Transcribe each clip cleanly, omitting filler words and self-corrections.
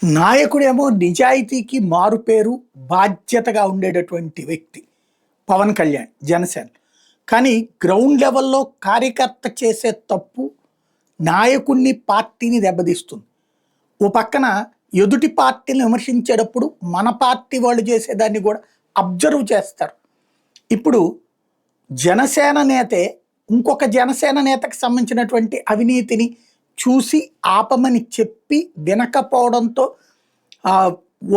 నాయకుడేమో నిజాయితీకి మారుపేరు, బాధ్యతగా ఉండేటటువంటి వ్యక్తి పవన్ కళ్యాణ్ జనసేన. కానీ గ్రౌండ్ లెవెల్‌లో కార్యకర్త చేసే తప్పు నాయకుడిని, పార్టీని దెబ్బతీస్తుంది. ఓ పక్కన ఎదుటి పార్టీని విమర్శించేటప్పుడు మన పార్టీ వాళ్ళు చేసేదాన్ని కూడా అబ్జర్వ్ చేస్తారు. ఇప్పుడు జనసేన నేతే ఇంకొక జనసేన నేతకి సంబంధించినటువంటి అవినీతిని చూసి ఆపమని చెప్పి వినకపోవడంతో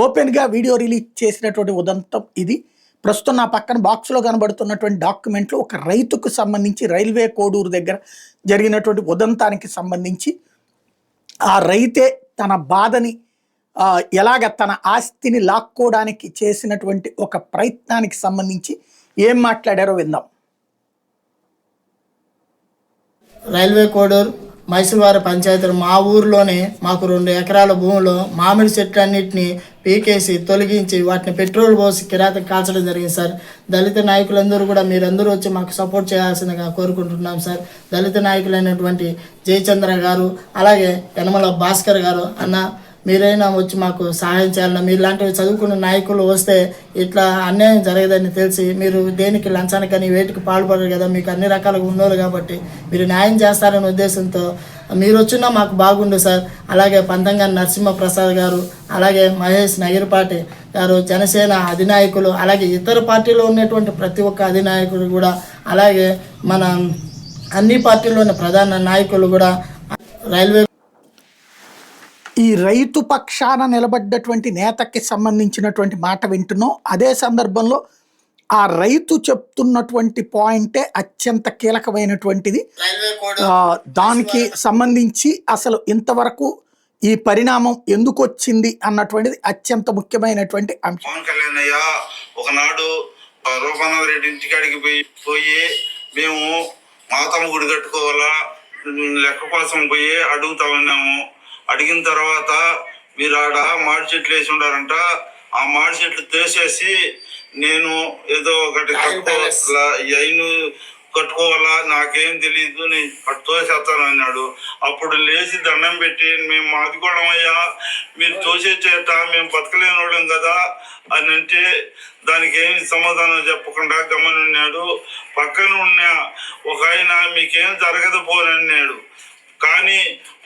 ఓపెన్‌గా వీడియో రిలీజ్ చేసినటువంటి ఉదంతం ఇది. ప్రస్తుతం నా పక్కన బాక్స్‌లో కనబడుతున్నటువంటి డాక్యుమెంట్‌లో ఒక రైతుకు సంబంధించి రైల్వే కోడూరు దగ్గర జరిగినటువంటి ఉదంతానికి సంబంధించి ఆ రైతే తన బాధని ఎలాగ తన ఆస్తిని లాక్కోవడానికి చేసినటువంటి ఒక ప్రయత్నానికి సంబంధించి ఏం మాట్లాడారో విందాం. రైల్వే కోడూరు మైసూరువారి పంచాయతీ మా ఊర్లోనే మాకు 2 ఎకరాల భూమిలో మామిడి చెట్లన్నింటినీ పీకేసి తొలగించి వాటిని పెట్రోల్ పోసి కిరాతకు కాల్చడం జరిగింది సార్. దళిత నాయకులందరూ కూడా మీరందరూ వచ్చి మాకు సపోర్ట్ చేయాల్సిందిగా కోరుకుంటున్నాం సార్. దళిత నాయకులైనటువంటి జయచంద్ర గారు, అలాగే యనమల భాస్కర్ గారు, అన్న మీరైనా వచ్చి మాకు సహాయం చేయాలన్నా, మీరు లాంటివి చదువుకున్న నాయకులు వస్తే ఇట్లా అన్యాయం జరగదని తెలిసి మీరు దేనికి లంచానికి కానీ వేటికి పాల్పడరు కదా, మీకు అన్ని రకాలుగా ఉన్నోళ్ళు కాబట్టి మీరు న్యాయం చేస్తారనే ఉద్దేశంతో మీరు వచ్చినా మాకు బాగుండు సార్. అలాగే పంతంగాని నరసింహప్రసాద్ గారు, అలాగే మహేష్ నగిరిపాటి గారు, జనసేన అధినాయకులు, అలాగే ఇతర పార్టీలో ఉన్నటువంటి ప్రతి ఒక్క అధినాయకులు కూడా, అలాగే మన అన్ని పార్టీల్లోని ప్రధాన నాయకులు కూడా రైల్వే ఈ రైతు పక్షాన నిలబడ్డటువంటి నేతకి సంబంధించినటువంటి మాట వింటున్నాం. అదే సందర్భంలో ఆ రైతు చెప్తున్నటువంటి పాయింటే అత్యంత కీలకమైనటువంటిది. దానికి సంబంధించి అసలు ఇంతవరకు ఈ పరిణామం ఎందుకు వచ్చింది అన్నటువంటిది అత్యంత ముఖ్యమైనటువంటి అంశం. పవన్ కళ్యాణ్ అయ్య ఒకనాడు రూపానంద రెడ్డి ఇంటికాడికి పోయి మేము మాతమ్మ గుడి కట్టుకోవాలా లెక్క కోసం పోయి అడుగుతా ఉన్నాము. అడిగిన తర్వాత మీరు ఆడ మాడి చెట్లు వేసి ఉండారంట, ఆ మాడి చెట్లు తీసేసి నేను ఏదో ఒకటి కట్టుకోవాలా నాకేం తెలియదు, నేను తోసేస్తాను అన్నాడు. అప్పుడు లేచి దండం పెట్టి మేము మాదికోవడమయ్యా, మీరు తోసే చేత మేము బతకలేని వాళ్ళం కదా అని అంటే దానికి ఏం సమాధానం చెప్పకుండా గమనున్నాడు. పక్కన ఉన్న ఒక ఆయన మీకేం జరగదు పోనన్నాడు. కానీ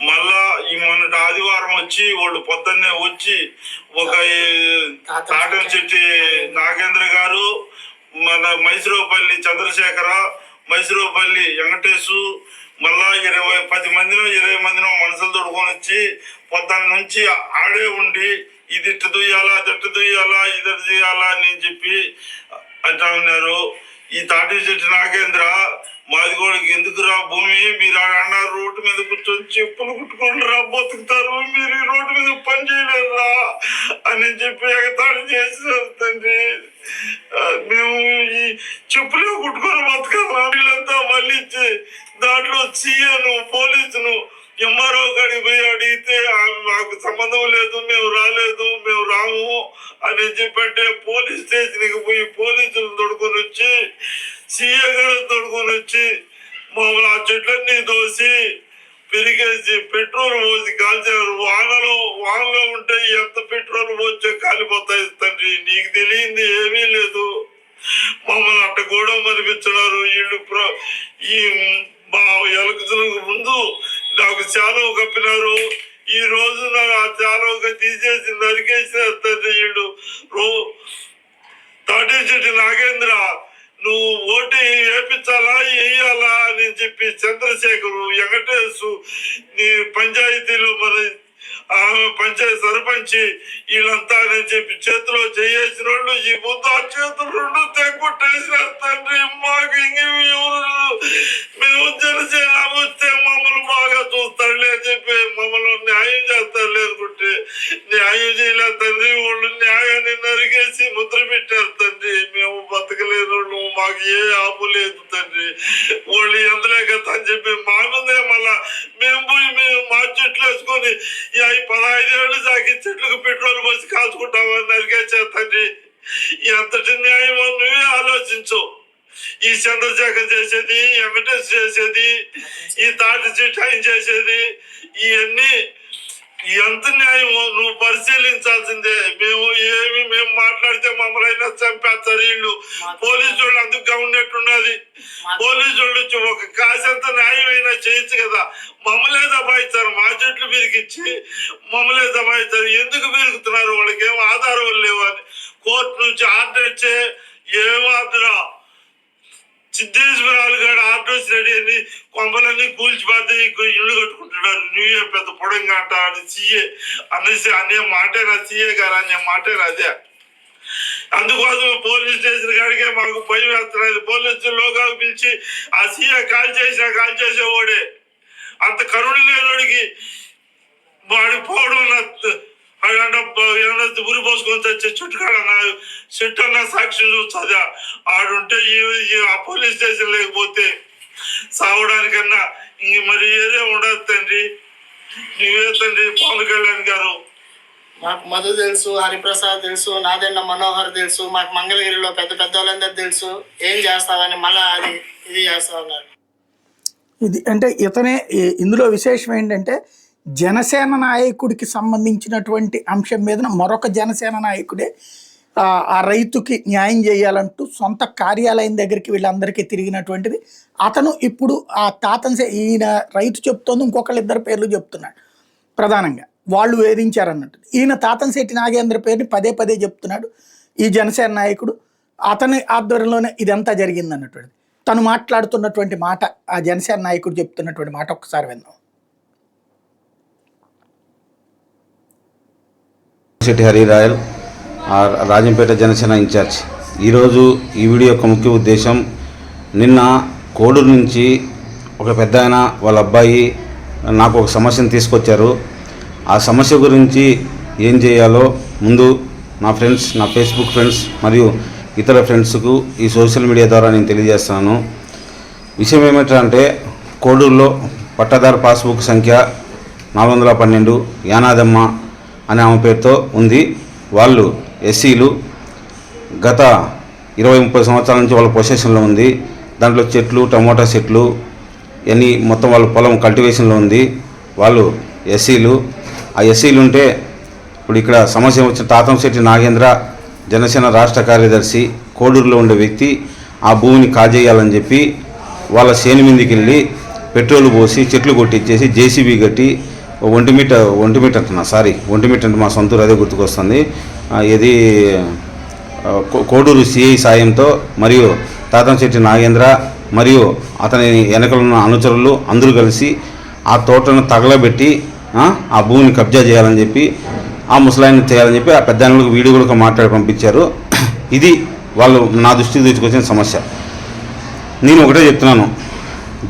మళ్ళా ఈ మొన్నటి ఆదివారం వచ్చి వాళ్ళు పొద్దున్నే వచ్చి ఒక కాటన్ చెట్టి నాగేంద్ర గారు, మన మైసూరుపల్లి చంద్రశేఖర, మైసూరుపల్లి వెంకటేశు, మళ్ళా 10 మందినో 20 మందినో మనుషులు తోడుకొని వచ్చి పొద్దున్న నుంచి ఆడే ఉండి ఇది ఇట్టు దుయ్యాలా, అదట్టు దుయ్యాలా, ఇదట్టు దుయ్యాలా అని చెప్పి అంటా ఉన్నారు. ఈ తాటి చెట్టు నాగేంద్ర, మాదిగోడికి ఎందుకురా భూమి, మీరు అన్నారు రోడ్డు మీద కూర్చొని చెప్పులు కుట్టుకొని రా బతుకుతారు, మీరు ఈ రోడ్డు మీద పని చేయలేరురా అని చెప్పి ఎగతాళి చేశారు తండ్రి. మేము ఈ చెప్పులే కుట్టుకొని బతకాలా, వీళ్ళంతా మళ్ళీ దాంట్లో సీఎను పోలీసును ఎంఆర్ఓ కాడికి పోయి అడిగితే మాకు సంబంధం లేదు, మేము రాలేదు, మేము రాము అని చెప్పంటే పోలీస్ స్టేషన్కి పోయి పోలీసులు తొడుకొని వచ్చి సీఏ గారు తొడుకొని వచ్చి మమ్మల్ని ఆ చెట్లన్నీ దోసి పెరిగేసి పెట్రోల్ పోసి కాల్చారు. వానలో ఉంటే ఎంత పెట్రోల్ పోసే కాలిపోతాయి తండ్రి, నీకు తెలియంది ఏమీ లేదు. మమ్మల్ని అట్ట కూడా మనిపించున్నారు వీళ్ళు. ఈ మా ఎలక్షన్కు ముందు నాకు చాలా కప్పినారు, ఈ రోజు నాకు ఆ చాలా తీసేసి నరికేసినారు తండ్రి వీళ్ళు. తాటి చెట్టు నాగేంద్ర, నువ్వు ఓటు వేయించాలా వేయాలా అని చెప్పి చంద్రశేఖరు, వెంకటేశు, నీ పంచాయతీలో మరి పంచాయతీ సర్పంచి వీళ్ళంతా అని చెప్పి చేతిలో చేసిన వాళ్ళు ఈ ముందు ఆ చేతులు 2 తెగొట్టేసినారు తండ్రి. మాకు మేము జనసేన వస్తే మమ్మల్ని బాగా చూస్తాడులే అని చెప్పి మమ్మల్ని న్యాయం చేస్తారు, లేదుకుంటే న్యాయం చేయలేదు తండ్రి. వాళ్ళు న్యాయాన్ని నరికేసి ముద్ర పెట్టారు తండ్రి. మేము బతకలేని వాళ్ళు, మాకు ఏ ఆపు లేదు తండ్రి. వాళ్ళు ఎందులే కదా అని చెప్పి మా ముందే మళ్ళా మేము పోయి మా చెట్లు వేసుకొని 15 ఏళ్ళు సాగి చెట్లకు పెట్రోల్ పోసి కాల్చుకుంటామని నరికేసారు తండ్రి. ఎంతటి న్యాయం నువ్వే ఆలోచించు. ఈ చంద్రశేఖర్ చేసేది, వెంకటేష్ చేసేది, ఈ తాటి చెట్టు ఆయన చేసేది, ఇవన్నీ ఎంత న్యాయమో నువ్వు పరిశీలించాల్సిందే. మేము మాట్లాడితే మమ్మల్ని అయినా చంపేస్తారు వీళ్ళు. పోలీసు వాళ్ళు అందుకు ఉన్నట్టున్నది. పోలీసు వాళ్ళు వచ్చి ఒక కాసంత న్యాయమైనా చేయొచ్చు కదా. మమ్మల్నే దబాయిస్తారు, మా చెట్లు బిరికిచ్చి మమ్మల్నే దబాయిస్తారు. ఎందుకు బిరుగుతున్నారు? వాళ్ళకి ఏం ఆధారం లేవు అని కోర్టు నుంచి ఆర్డర్ ఇచ్చే ఏం ఆర్డర్ సిద్ధేశ్వరాలు గారు ఆర్డర్ రెడీ అని కొంపలన్నీ కూల్చిపోతే ఇల్లు కట్టుకుంటున్నారు. నువ్వే పెద్ద పొడంగా అంట అని సీఏ అనేసి అనే మాటేనా? సీఏ గారు అనే మాటేనా? అదే అందుకోసం పోలీస్ స్టేషన్ కాడికే మాకు భయం వేస్తున్నది. పోలీసులోగా పిలిచి ఆ సీఏ కాల్ చేసేవాడే అంత కరుణ లేనోడికి వాడికి పోవడం ఉరి పోసుకొని తెచ్చే చుట్టుకాడ చెట్టు అన్న సాక్షి చూస్తుందా? ఆడుంటే ఆ పోలీస్ స్టేషన్ లేకపోతే సావడానికన్నా ఇంక మరి ఏదే ఉండదు తండ్రి. నువ్వే తండ్రి పవన్ కళ్యాణ్ గారు. మాకు మధు తెలుసు, హరిప్రసాద్ తెలుసు, నాదెండ్ల మనోహర్ తెలుసు, మాకు మంగళగిరిలో పెద్ద పెద్ద వాళ్ళందరూ తెలుసు. ఏం చేస్తావని మళ్ళీ అది ఇది చేస్తా ఉన్నారు. ఇది అంటే ఇతనే ఇందులో విశేషం ఏంటంటే జనసేన నాయకుడికి సంబంధించినటువంటి అంశం మీద మరొక జనసేన నాయకుడే ఆ రైతుకి న్యాయం చేయాలంటూ సొంత కార్యాలయం దగ్గరికి వీళ్ళందరికీ తిరిగినటువంటిది. అతను ఇప్పుడు ఆ ఈయన రైతు చెప్తోంది, ఇంకొకళ్ళిద్దరు పేర్లు చెప్తున్నాడు. ప్రధానంగా వాళ్ళు వేధించారన్నట్టు ఈయన తాతంశెట్టి నాగేంద్ర పేరుని పదే పదే చెప్తున్నాడు ఈ జనసేన నాయకుడు. అతని ఆధ్వర్యంలోనే ఇదంతా జరిగింది అన్నటువంటిది తను మాట్లాడుతున్నటువంటి మాట, ఆ జనసేన నాయకుడు చెప్తున్నటువంటి మాట ఒక్కసారి విందాం. శెట్టి హరిరాయల్, రాజంపేట జనసేన ఇన్ఛార్జ్. ఈరోజు ఈ వీడియో యొక్క ముఖ్య ఉద్దేశం, నిన్న కోడూరు నుంచి ఒక పెద్ద ఆయన వాళ్ళ అబ్బాయి నాకు ఒక సమస్యను తీసుకొచ్చారు. ఆ సమస్య గురించి ఏం చేయాలో ముందు నా ఫ్రెండ్స్, నా ఫేస్బుక్ ఫ్రెండ్స్ మరియు ఇతర ఫ్రెండ్స్కు ఈ సోషల్ మీడియా ద్వారా నేను తెలియజేస్తున్నాను. విషయం ఏమిటంటే, కోడూరులో పట్టాదారు పాస్బుక్ సంఖ్య 412 యానాదమ్మ అనే ఆమె పేరుతో ఉంది. వాళ్ళు ఎస్సీలు. గత 20-30 సంవత్సరాల నుంచి వాళ్ళ పొజిషన్లో ఉంది. దాంట్లో చెట్లు, టమోటా చెట్లు ఇవన్నీ మొత్తం వాళ్ళ పొలం కల్టివేషన్లో ఉంది. వాళ్ళు ఎస్సీలు. ఆ ఎస్సీలు ఉంటే ఇప్పుడు ఇక్కడ సమస్య వచ్చిన తాతంశెట్టి నాగేంద్ర జనసేన రాష్ట్ర కార్యదర్శి కోడూరులో ఉండే వ్యక్తి ఆ భూమిని కాజేయాలని చెప్పి వాళ్ళ సేను మీదకి వెళ్ళి పెట్రోల్ పోసి చెట్లు కొట్టించేసి జేసీబీ కట్టి ఒంటిమిట్ అంటే మా సొంతూరు అదే గుర్తుకొస్తుంది. ఇది కోడూరు సిఐ సాయంతో మరియు తాతంశెట్టి నాగేంద్ర మరియు అతని వెనకలున్న అనుచరులు అందరూ కలిసి ఆ తోటను తగలబెట్టి ఆ భూమిని కబ్జా చేయాలని చెప్పి ఆ ముసలాయిని చేయాలని చెప్పి ఆ పెద్ద ఆయనలకు వీడియో కూడా మాట్లాడి పంపించారు. ఇది వాళ్ళు నా దృష్టికి తీసుకొచ్చిన సమస్య. నేను ఒకటే చెప్తున్నాను,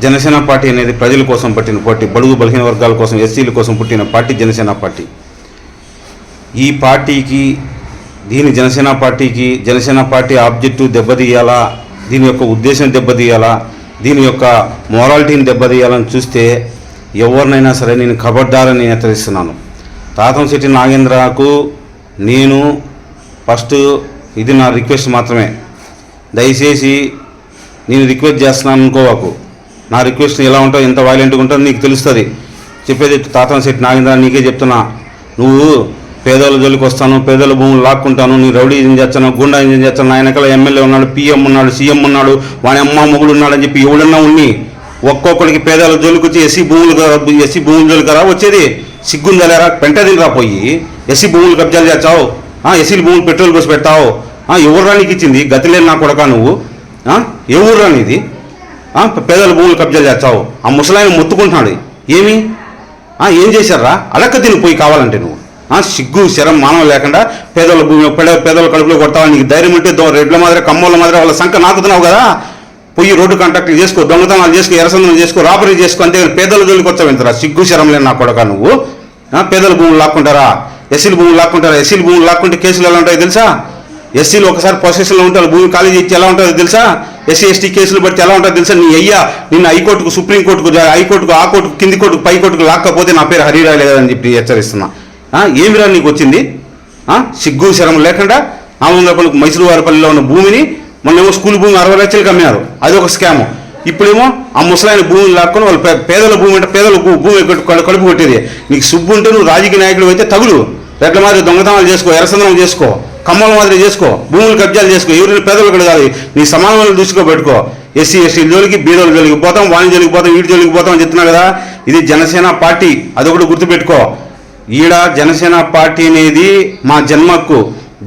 జనసేన పార్టీ అనేది ప్రజల కోసం పట్టిన పార్టీ, బడుగు బలహీన వర్గాల కోసం, ఎస్సీల కోసం పుట్టిన పార్టీ జనసేన పార్టీ. ఈ పార్టీకి, జనసేన పార్టీ ఆబ్జెక్టివ్ దెబ్బతీయాలా, దీని యొక్క ఉద్దేశం దెబ్బతీయాలా, దీని యొక్క మొరాలిటీని దెబ్బతీయాలని చూస్తే ఎవరినైనా సరే నేను ఖబర్దారని హెచ్చరిస్తున్నాను. తాతంశెట్టి నాగేంద్రకు నేను ఫస్ట్, ఇది నా రిక్వెస్ట్ మాత్రమే, దయచేసి నేను రిక్వెస్ట్ చేస్తున్నాను అనుకోవాకు. నా రిక్వెస్ట్ ఎలా ఉంటావు, ఎంత వైలెంట్గా ఉంటుందో నీకు తెలుస్తుంది. చెప్పేది తాతంశెట్టి నాగేంద్ర, నీకే చెప్తున్నా, నువ్వు పేదోళ్ళ జోలికి వస్తాను, పేదోళ్ళ భూములు లాక్కుంటాను, నీ రౌడీ ఇంజన్ చేస్తాను, గుండా ఇంజన్ చేస్తాను, నా వెనకాల ఎమ్మెల్యే ఉన్నాడు, పిఎం ఉన్నాడు, సీఎం ఉన్నాడు, వాని అమ్మ మొగుడు ఉన్నాడని చెప్పి ఎవడన్నా ఉన్ని ఒక్కొక్కడికి పేదల జోలికి వచ్చి ఎస్సీ భూముల జోలికి రా వచ్చేది. సిగ్గుందలేరా, పెంటదిని రాపోయి ఎస్సీ భూములు కబ్జాలు చేస్తావు, ఎస్సీ భూములు పెట్రోల్ పోసి పెడతావు. ఎవరు నీకు ఇచ్చింది? గతి లేని నా కొడక నువ్వు. ఏ ఊరు రానిది? పేదల భూములు కబ్జాలు చేస్తావు. ఆ ముసలాయన మొత్తుకుంటున్నాడు. ఏం చేశారా? అడక్క తినిపోయి కావాలంటే నువ్వు సిగ్గు శరం మానవ లేకుండా పేదల భూమి, పేదల కడుపులో కొడతావా? నీకు ధైర్యం ఉంటే రెడ్ల మాదిరి, కమ్మోళ్ళ మాదిరి వాళ్ళ సంఖ్య నాకుతున్నావు కదా. పోయి రోడ్డు కాంట్రాక్ట్లు చేసుకో, దొంగతనాలు చేసుకో, ఎరసందనం చేసుకో, రాబరీ చేసుకో, అంతే. పేదల జోలికి వచ్చావు ఎంతరా? సిగ్గు శరం లేని నా కొడక నువ్వు. పేదల భూములు లాక్కుంటారా? ఎస్సీల భూములు లాక్కుంటారా? ఎస్సీల భూములు లాక్కుంటే కేసులు ఎలా ఉంటాయో తెలుసా? ఎస్సీలు ఒకసారి పొజిషన్లో ఉంటారు, భూమి ఖాళీ చేసి ఎలా ఉంటుందో తెలుసా? ఎస్సీ ఎస్టీ కేసులు పడితే ఎలా ఉంటుందో తెలుసా? నీ అయ్యా నిన్ను హైకోర్టుకు, సుప్రీంకోర్టుకు, హైకోర్టుకు, ఆ కోర్టుకు, కింది కోర్టుకు, పై కోర్టుకు లాక్కపోతే నా పేరు హరిరాయ్ లేదని చెప్పి హెచ్చరిస్తున్నా. ఏమిరా నీకు వచ్చింది? సిగ్గు శరం లేకుండా 400 రూపాయలకు మైసూరువారిపల్లిలో ఉన్న భూమిని మొన్నేమో స్కూల్ భూమి 60 లక్షలకు అమ్మారు, అది ఒక స్కాము. ఇప్పుడేమో ఆ ముసలాయన భూమిని లాక్కొని వాళ్ళు పేదల భూమి అంటే పేదల భూమి కడుపు కొట్టేది. నీకు సుబ్బు ఉంటే నువ్వు రాజకీయ నాయకుడు అయితే తగులు, రెడ్ల మాదిరి దొంగతనాలు చేసుకో, ఎర్రసందనం చేసుకో, కమ్మల మాదిరి చేసుకో, భూములు కబ్జాలు చేసుకో, ఎవరిని పేదలు కూడా కాదు, నీ సమానమైన దృష్టిలో పెట్టుకో. ఎస్సీ ఎస్టీ జోలికి, బీదోళ్ళ జోలికి పోతాం, వాణి జోలికి పోతాం, వీటి జోలికి పోతాం అని చెప్తున్నా కదా. ఇది జనసేన పార్టీ, అదొకటి గుర్తుపెట్టుకో. ఈడ జనసేన పార్టీ అనేది మా జన్మకు,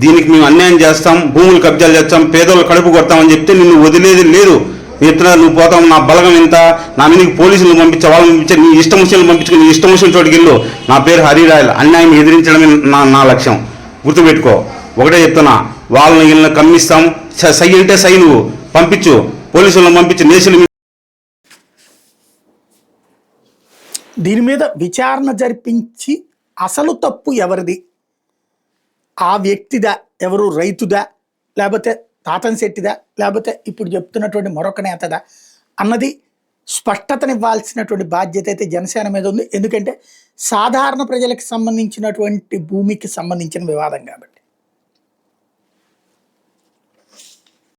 దీనికి మేము అన్యాయం చేస్తాం, భూములు కబ్జాలు చేస్తాం, పేదోళ్ళు కడుపు కొడతామని చెప్తే నిన్ను వదిలేది లేదు. చెప్తున్నా నువ్వు పోతావు, నా బలగం ఇంత, నా మీదకి పోలీసులు పంపించే, వాళ్ళని పంపించే, నీ ఇష్టం వచ్చిన పంపించుకుని నీ ఇష్టం వచ్చిన చోటుకి వెళ్ళు. నా పేరు హరిరాయల్, అన్యాయం ఎదిరించడమే నా లక్ష్యం, గుర్తుపెట్టుకో. ఒకటే చెప్తున్నా, వాళ్ళని వీళ్ళని కమ్మిస్తాం, సై అంటే సై, నువ్వు పంపించు, పోలీసులను పంపించు, నేషనల్. దీని మీద విచారణ జరిపించి అసలు తప్పు ఎవరిది, ఆ వ్యక్తిదా, ఎవరు రైతుదా, లేకపోతే తాతన్ శెట్టిదా, లేకపోతే ఇప్పుడు చెప్తున్నటువంటి మరొక నేతదా అన్నది స్పష్టతనివ్వాల్సినటువంటి బాధ్యత అయితే జనసేన మీద ఉంది. ఎందుకంటే సాధారణ ప్రజలకు సంబంధించినటువంటి భూమికి సంబంధించిన వివాదం కాబట్టి.